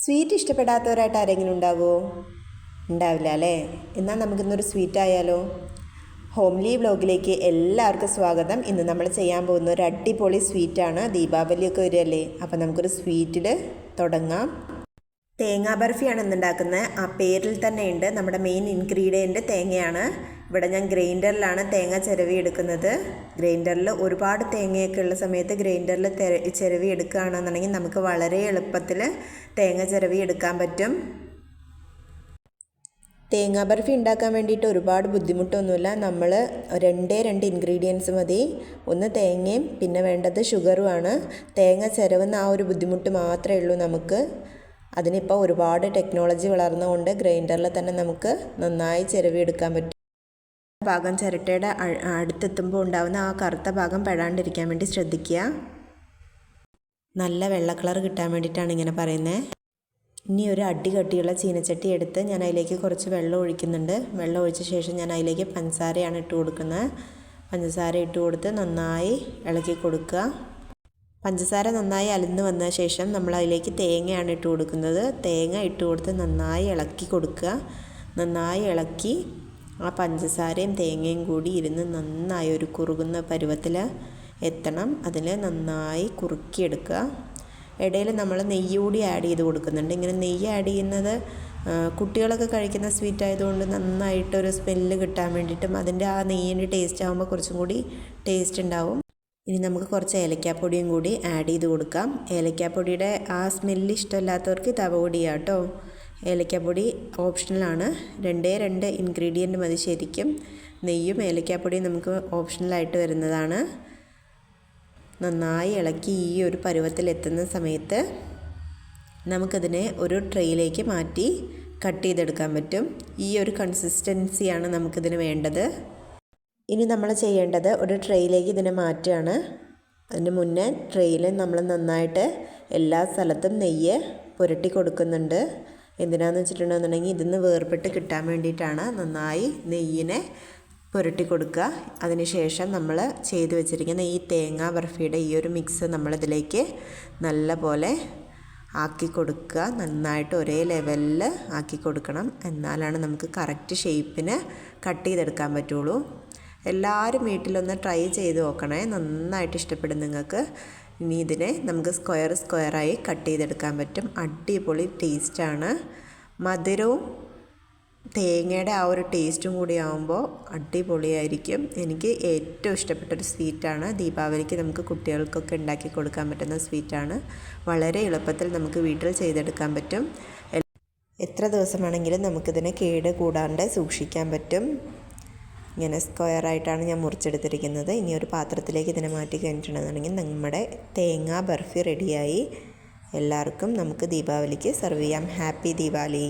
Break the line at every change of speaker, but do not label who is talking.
Sweet ഇഷ്ടപ്പെടാത്തവരായിട്ട് ആരെങ്കിലും ഉണ്ടാകുമോ? ഉണ്ടാവില്ല അല്ലേ? എന്നാൽ നമുക്കിന്നൊരു സ്വീറ്റ് ആയാലോ? ഹോംലി വ്ലോഗിലേക്ക് എല്ലാവർക്കും സ്വാഗതം. ഇന്ന് നമ്മൾ ചെയ്യാൻ പോകുന്ന ഒരു അടിപൊളി സ്വീറ്റാണ്. ദീപാവലിയൊക്കെ വരികയല്ലേ, അപ്പോൾ നമുക്കൊരു സ്വീറ്റിൽ തുടങ്ങാം. തേങ്ങാ ബർഫിയാണ് ഇന്നുണ്ടാക്കുന്നത്. ആ പേരിൽ തന്നെയുണ്ട്. നമ്മുടെ മെയിൻ ഇൻഗ്രീഡിയൻറ്റ് തേങ്ങയാണ്. ഇവിടെ ഞാൻ ഗ്രൈൻഡറിലാണ് തേങ്ങ ചിരവി എടുക്കുന്നത്. ഗ്രൈൻഡറിൽ ഒരുപാട് തേങ്ങയൊക്കെ ഉള്ള സമയത്ത് ഗ്രൈൻഡറിൽ ചിരവി എടുക്കുകയാണെന്നുണ്ടെങ്കിൽ നമുക്ക് വളരെ എളുപ്പത്തിൽ തേങ്ങ ചിരവി എടുക്കാൻ പറ്റും. തേങ്ങാ ബർഫി ഉണ്ടാക്കാൻ വേണ്ടിയിട്ട് ഒരുപാട് ബുദ്ധിമുട്ടൊന്നുമില്ല. നമ്മൾ രണ്ട് ഇൻഗ്രീഡിയൻസ് മതി. ഒന്ന് തേങ്ങയും പിന്നെ വേണ്ടത് ഷുഗറുമാണ്. തേങ്ങ ചിരവുന്ന ആ ഒരു ബുദ്ധിമുട്ട് മാത്രമേ ഉള്ളൂ നമുക്ക്. അതിനിപ്പോൾ ഒരുപാട് ടെക്നോളജി വളർന്നുകൊണ്ട് ഗ്രൈൻഡറിൽ തന്നെ നമുക്ക് നന്നായി ചിരവി എടുക്കാൻ പറ്റും. ഭാഗം ചിരട്ടയുടെ അടുത്തെത്തുമ്പോൾ ഉണ്ടാകുന്ന ആ കറുത്ത ഭാഗം പെടാണ്ടിരിക്കാൻ വേണ്ടി ശ്രദ്ധിക്കുക. നല്ല വെള്ള കളർ കിട്ടാൻ വേണ്ടിയിട്ടാണ് ഇങ്ങനെ പറയുന്നത്. ഇനി ഒരു അടി കട്ടിയുള്ള ചീനച്ചട്ടി എടുത്ത് ഞാൻ അതിലേക്ക് കുറച്ച് വെള്ളം ഒഴിക്കുന്നുണ്ട്. വെള്ളം ഒഴിച്ച ശേഷം ഞാൻ അതിലേക്ക് പഞ്ചസാരയാണ് ഇട്ട് കൊടുക്കുന്നത്. പഞ്ചസാര ഇട്ട് കൊടുത്ത് നന്നായി ഇളക്കി കൊടുക്കുക. പഞ്ചസാര നന്നായി അലിഞ്ഞ് വന്ന ശേഷം നമ്മൾ അതിലേക്ക് തേങ്ങയാണ് ഇട്ട് കൊടുക്കുന്നത്. തേങ്ങ ഇട്ട് കൊടുത്ത് നന്നായി ഇളക്കി കൊടുക്കുക. നന്നായി ഇളക്കി ആ പഞ്ചസാരയും തേങ്ങയും കൂടി ഇരുന്ന് നന്നായി ഒരു കുറുകുന്ന പരുവത്തിൽ എത്തണം. അതിൽ നന്നായി കുറുക്കിയെടുക്കുക. ഇടയിൽ നമ്മൾ നെയ്യ് കൂടി ആഡ് ചെയ്ത് കൊടുക്കുന്നുണ്ട്. ഇങ്ങനെ നെയ്യ് ആഡ് ചെയ്യുന്നത് കുട്ടികളൊക്കെ കഴിക്കുന്ന സ്വീറ്റ് ആയതുകൊണ്ട് നന്നായിട്ടൊരു സ്മെല്ല് കിട്ടാൻ വേണ്ടിയിട്ടും അതിൻ്റെ ആ നെയ്യിൻ്റെ ടേസ്റ്റ് ആകുമ്പോൾ കുറച്ചും കൂടി ടേസ്റ്റ് ഉണ്ടാവും. ഇനി നമുക്ക് കുറച്ച് ഏലക്കാപ്പൊടിയും കൂടി ആഡ് ചെയ്ത് കൊടുക്കാം. ഏലക്കാപ്പൊടിയുടെ ആ സ്മെല്ല് ഇഷ്ടമില്ലാത്തവർക്ക് തവ പൊടി കേട്ടോ. ഏലക്കാപ്പൊടി ഓപ്ഷണലാണ്. രണ്ട് ഇൻഗ്രീഡിയൻറ്റ് മതി ശരിക്കും. നെയ്യും ഏലക്കാപ്പൊടിയും നമുക്ക് ഓപ്ഷണലായിട്ട് വരുന്നതാണ്. നന്നായി ഇളക്കി ഈ ഒരു പരുവത്തിലെത്തുന്ന സമയത്ത് നമുക്കതിനെ ഒരു ട്രേയിലേക്ക് മാറ്റി കട്ട് ചെയ്തെടുക്കാൻ പറ്റും. ഈ ഒരു കൺസിസ്റ്റൻസിയാണ് നമുക്കിതിന് വേണ്ടത്. ഇനി നമ്മൾ ചെയ്യേണ്ടത് ഒരു ട്രേയിലേക്ക് ഇതിനെ മാറ്റുകയാണ്. അതിന് മുന്നേ ട്രേയിൽ നമ്മൾ നന്നായിട്ട് എല്ലാ സ്ഥലത്തും നെയ്യ് പുരട്ടി കൊടുക്കുന്നുണ്ട്. എന്തിനാണെന്ന് വെച്ചിട്ടുണ്ടെന്നുണ്ടെങ്കിൽ ഇതിന്ന് വേർപെട്ട് കിട്ടാൻ വേണ്ടിയിട്ടാണ്. നന്നായി നെയ്യിനെ പുരട്ടി കൊടുക്കുക. അതിനുശേഷം നമ്മൾ ചെയ്ത് വെച്ചിരിക്കുന്ന ഈ തേങ്ങാ ബർഫിയുടെ ഈ ഒരു മിക്സ് നമ്മളിതിലേക്ക് നല്ല പോലെ ആക്കി കൊടുക്കുക. നന്നായിട്ട് ഒരേ ലെവലിൽ ആക്കി കൊടുക്കണം. എന്നാലാണ് നമുക്ക് കറക്റ്റ് ഷേപ്പിന് കട്ട് ചെയ്തെടുക്കാൻ പറ്റുള്ളൂ. എല്ലാവരും വീട്ടിലൊന്ന് ട്രൈ ചെയ്ത് നോക്കണേ. നന്നായിട്ട് ഇഷ്ടപ്പെടും നിങ്ങൾക്ക്. ഇനി ഇതിനെ നമുക്ക് സ്ക്വയറായി കട്ട് ചെയ്തെടുക്കാൻ പറ്റും. അടിപൊളി ടേസ്റ്റാണ്. മധുരവും തേങ്ങയുടെ ആ ഒരു ടേസ്റ്റും കൂടി ആകുമ്പോൾ അടിപൊളിയായിരിക്കും. എനിക്ക് ഏറ്റവും ഇഷ്ടപ്പെട്ടൊരു സ്വീറ്റാണ്. ദീപാവലിക്ക് നമുക്ക് കുട്ടികൾക്കൊക്കെ ഉണ്ടാക്കി കൊടുക്കാൻ പറ്റുന്ന സ്വീറ്റാണ്. വളരെ എളുപ്പത്തിൽ നമുക്ക് വീട്ടിൽ ചെയ്തെടുക്കാൻ പറ്റും. എത്ര ദിവസമാണെങ്കിലും നമുക്കിതിനെ കേട് കൂടാണ്ട് സൂക്ഷിക്കാൻ പറ്റും. ഇങ്ങനെ സ്ക്വയറായിട്ടാണ് ഞാൻ മുറിച്ചെടുത്തിരിക്കുന്നത്. ഇനി ഒരു പാത്രത്തിലേക്ക് ഇതിനെ മാറ്റി കഴിഞ്ഞിട്ടുണ്ടെന്നുണ്ടെങ്കിൽ നമ്മുടെ തേങ്ങാ ബർഫി റെഡിയായി. എല്ലാവർക്കും നമുക്ക് ദീപാവലിക്ക് സെർവ് ചെയ്യാം. ഹാപ്പി ദീപാവലി.